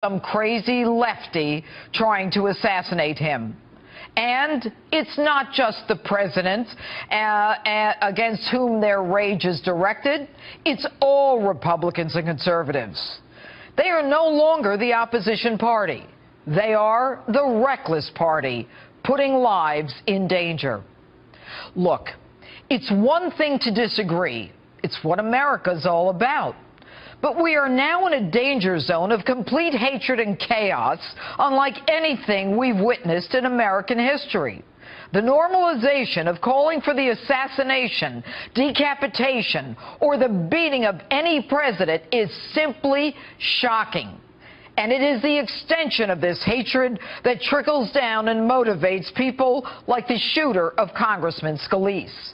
some crazy lefty trying to assassinate him. And it's not just the president against whom their rage is directed. It's all Republicans and conservatives. They are no longer the opposition party. They are the reckless party, putting lives in danger. Look, it's one thing to disagree. It's what America's all about. But we are now in a danger zone of complete hatred and chaos, unlike anything we've witnessed in American history. The normalization of calling for the assassination, decapitation, or the beating of any president is simply shocking. And it is the extension of this hatred that trickles down and motivates people like the shooter of Congressman Scalise.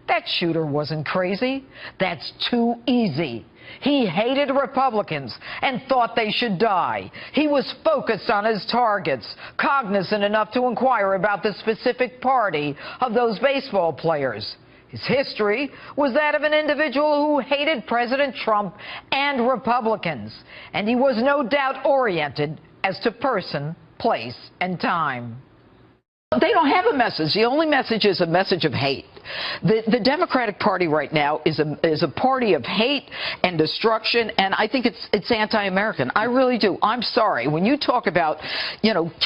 That shooter wasn't crazy. That's too easy. He hated Republicans and thought they should die. He was focused on his targets, cognizant enough to inquire about the specific party of those baseball players. His history was that of an individual who hated President Trump and Republicans, and he was no doubt oriented as to person, place, and time. They don't have a message. The only message is a message of hate. The Democratic Party right now is a party of hate and destruction, and I think it's anti-American. I really do. I'm sorry. When you talk about,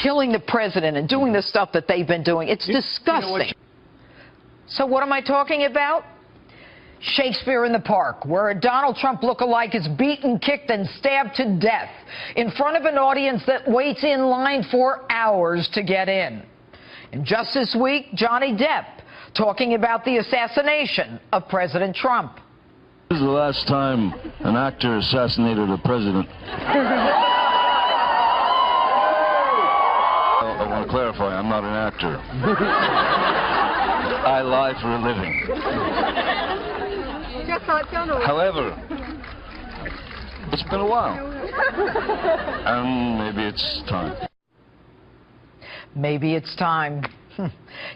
killing the president and doing the stuff that they've been doing, it's disgusting. So what am I talking about? Shakespeare in the Park, where a Donald Trump lookalike is beaten, kicked, and stabbed to death in front of an audience that waits in line for hours to get in. And just this week, Johnny Depp talking about the assassination of President Trump. This is the last time an actor assassinated a president. I want to clarify, I'm not an actor. I lie for a living. However, it's been a while. And maybe it's time. Maybe it's time.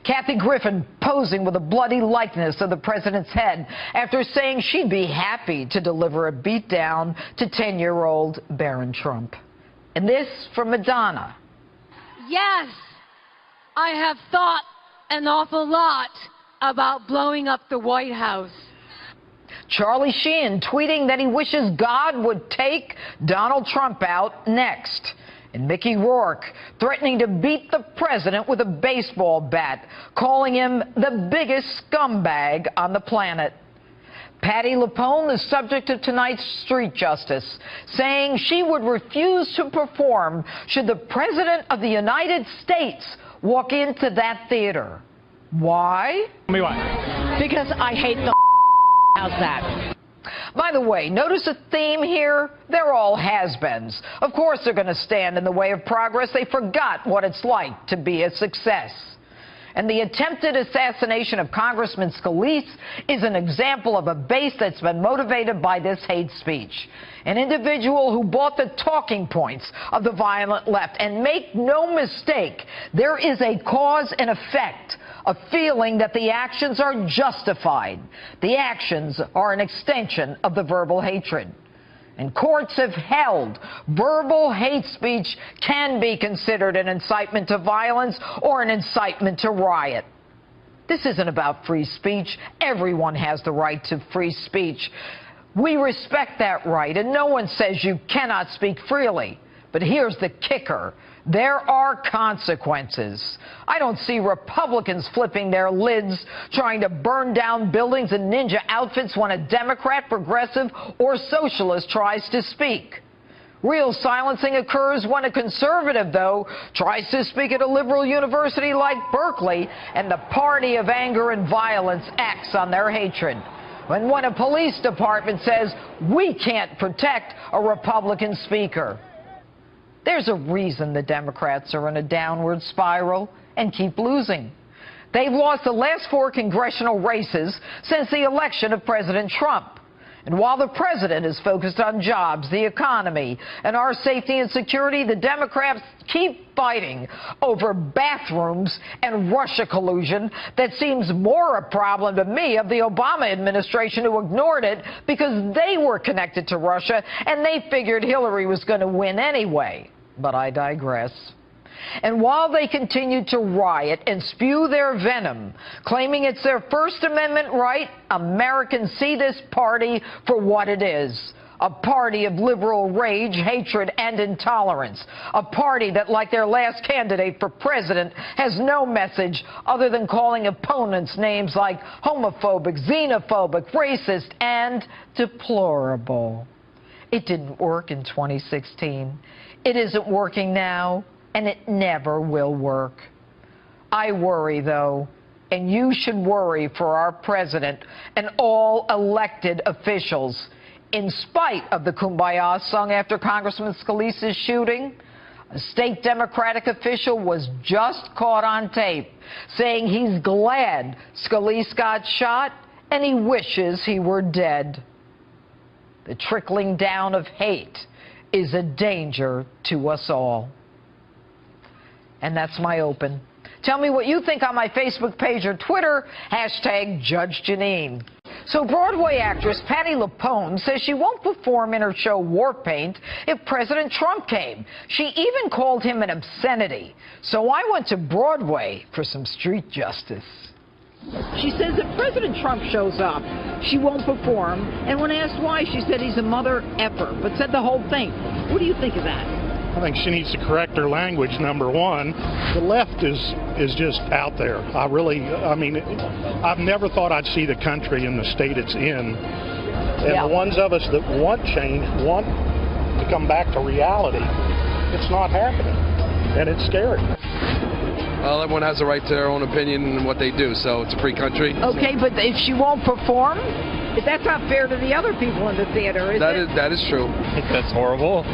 Kathy Griffin posing with a bloody likeness of the president's head after saying she'd be happy to deliver a beatdown to 10-year-old Barron Trump. And this from Madonna. Yes, I have thought an awful lot about blowing up the White House. Charlie Sheen tweeting that he wishes God would take Donald Trump out next. And Mickey Rourke threatening to beat the president with a baseball bat, calling him the biggest scumbag on the planet. Patti LuPone, the subject of tonight's Street Justice, saying she would refuse to perform should the President of the United States walk into that theater. Why? Tell me why. Because I hate the How's that? By the way, notice a theme here? They're all has-beens. Of course they're going to stand in the way of progress. They forgot what it's like to be a success. And the attempted assassination of Congressman Scalise is an example of a base that's been motivated by this hate speech. An individual who bought the talking points of the violent left. And make no mistake, there is a cause and effect, a feeling that the actions are justified. The actions are an extension of the verbal hatred. And courts have held verbal hate speech can be considered an incitement to violence or an incitement to riot. This isn't about free speech. Everyone has the right to free speech. We respect that right, and no one says you cannot speak freely. But here's the kicker. There are consequences. I don't see Republicans flipping their lids, trying to burn down buildings in ninja outfits when a Democrat, progressive, or socialist tries to speak. Real silencing occurs when a conservative, though, tries to speak at a liberal university like Berkeley, and the party of anger and violence acts on their hatred. When a police department says, we can't protect a Republican speaker. There's a reason the Democrats are in a downward spiral and keep losing. They've lost the last 4 congressional races since the election of President Trump. And while the president is focused on jobs, the economy, and our safety and security, the Democrats keep fighting over bathrooms and Russia collusion that seems more a problem to me of the Obama administration, who ignored it because they were connected to Russia and they figured Hillary was going to win anyway. But I digress. And while they continue to riot and spew their venom, claiming it's their First Amendment right, Americans see this party for what it is. A party of liberal rage, hatred, and intolerance. A party that, like their last candidate for president, has no message other than calling opponents names like homophobic, xenophobic, racist, and deplorable. It didn't work in 2016. It isn't working now. And it never will work. I worry, though, and you should worry for our president and all elected officials. In spite of the Kumbaya sung after Congressman Scalise's shooting, a state Democratic official was just caught on tape saying he's glad Scalise got shot and he wishes he were dead. The trickling down of hate is a danger to us all. And that's my open. Tell me what you think on my Facebook page or Twitter, hashtag Judge Jeanine. So Broadway actress Patti LuPone says she won't perform in her show War Paint if President Trump came. She even called him an obscenity. So I went to Broadway for some street justice. She says if President Trump shows up, she won't perform. And when asked why, she said he's a mother effer, but said the whole thing. What do you think of that? I think she needs to correct her language, number one. The left is just out there. I mean, I've never thought I'd see the country in the state it's in. And the ones of us that want change, want to come back to reality, it's not happening. And it's scary. Well, everyone has a right to their own opinion and what they do, so it's a free country. Okay, but if she won't perform, that's not fair to the other people in the theater, is it? That is true. I think that's horrible.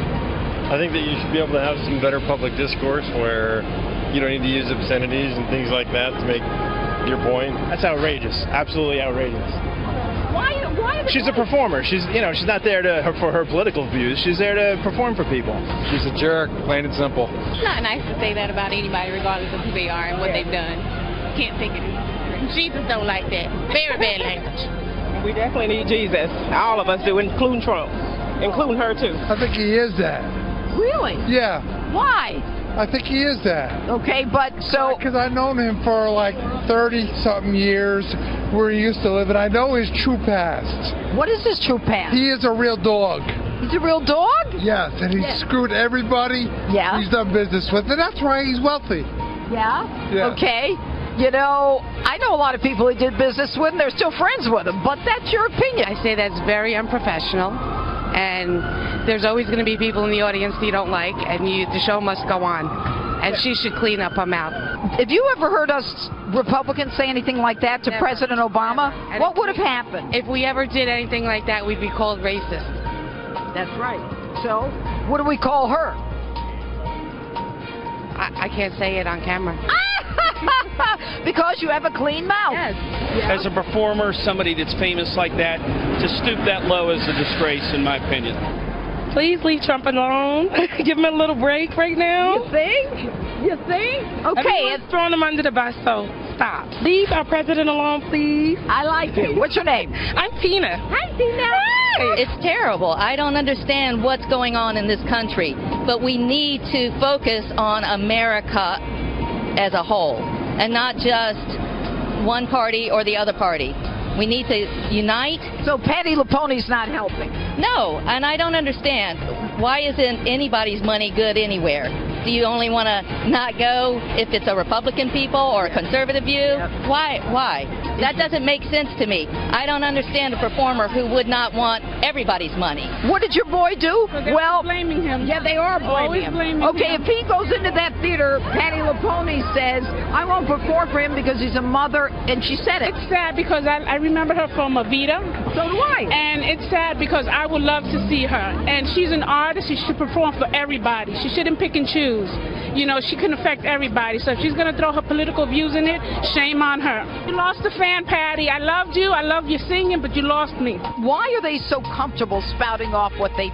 I think that you should be able to have some better public discourse where you don't need to use obscenities and things like that to make your point. That's outrageous. Absolutely outrageous. Why? She's a performer. She's not there for her political views. She's there to perform for people. She's a jerk, plain and simple. It's not nice to say that about anybody, regardless of who they are and what they've done. Can't think of it. Jesus don't like that. Very bad language. We definitely need Jesus. All of us do, including Trump. Including her, too. I think he is that. Really? Yeah. Why? I think he is that. Okay, but so... Because I've known him for like 30-something years where he used to live, and I know his true past. What is his true past? He is a real dog. He's a real dog? Yes, and he screwed everybody he's done business with, and that's why he's wealthy. Yeah? Okay. You know, I know a lot of people he did business with, and they're still friends with him, but that's your opinion. I say that's very unprofessional, and there's always going to be people in the audience that you don't like, and the show must go on, and she should clean up her mouth. Have you ever heard us Republicans say anything like that to Never. President Obama? Never. What would have happened? If we ever did anything like that, we'd be called racist. That's right. So, what do we call her? I can't say it on camera. Because you have a clean mouth. Yes. Yeah. As a performer, somebody that's famous like that, to stoop that low is a disgrace, in my opinion. Please leave Trump alone. Give him a little break right now. You think? You think? Okay. Everyone's throwing him under the bus, so stop. Leave our president alone, please. I like you. What's your name? I'm Tina. Hi, Tina. It's terrible. I don't understand what's going on in this country, but we need to focus on America as a whole and not just one party or the other party. We need to unite. So Patti LuPone's not helping? No, and I don't understand. Why isn't anybody's money good anywhere? Do you only want to not go if it's a Republican people or a conservative view? Yep. Why? That doesn't make sense to me. I don't understand a performer who would not want everybody's money. What did your boy do? Well, blaming him. Yeah, they are blaming him. Okay, if he goes into that theater, Patty LaPone says, I won't perform for him because he's a mother, and she said it. It's sad because I remember her from Evita. So do I. And it's sad because I would love to see her. And she's an artist. She should perform for everybody. She shouldn't pick and choose. You know, she can affect everybody. So if she's going to throw her political views in it, shame on her. You lost a fan, Patty. I loved you. I love your singing, but you lost me. Why are they so comfortable spouting off what they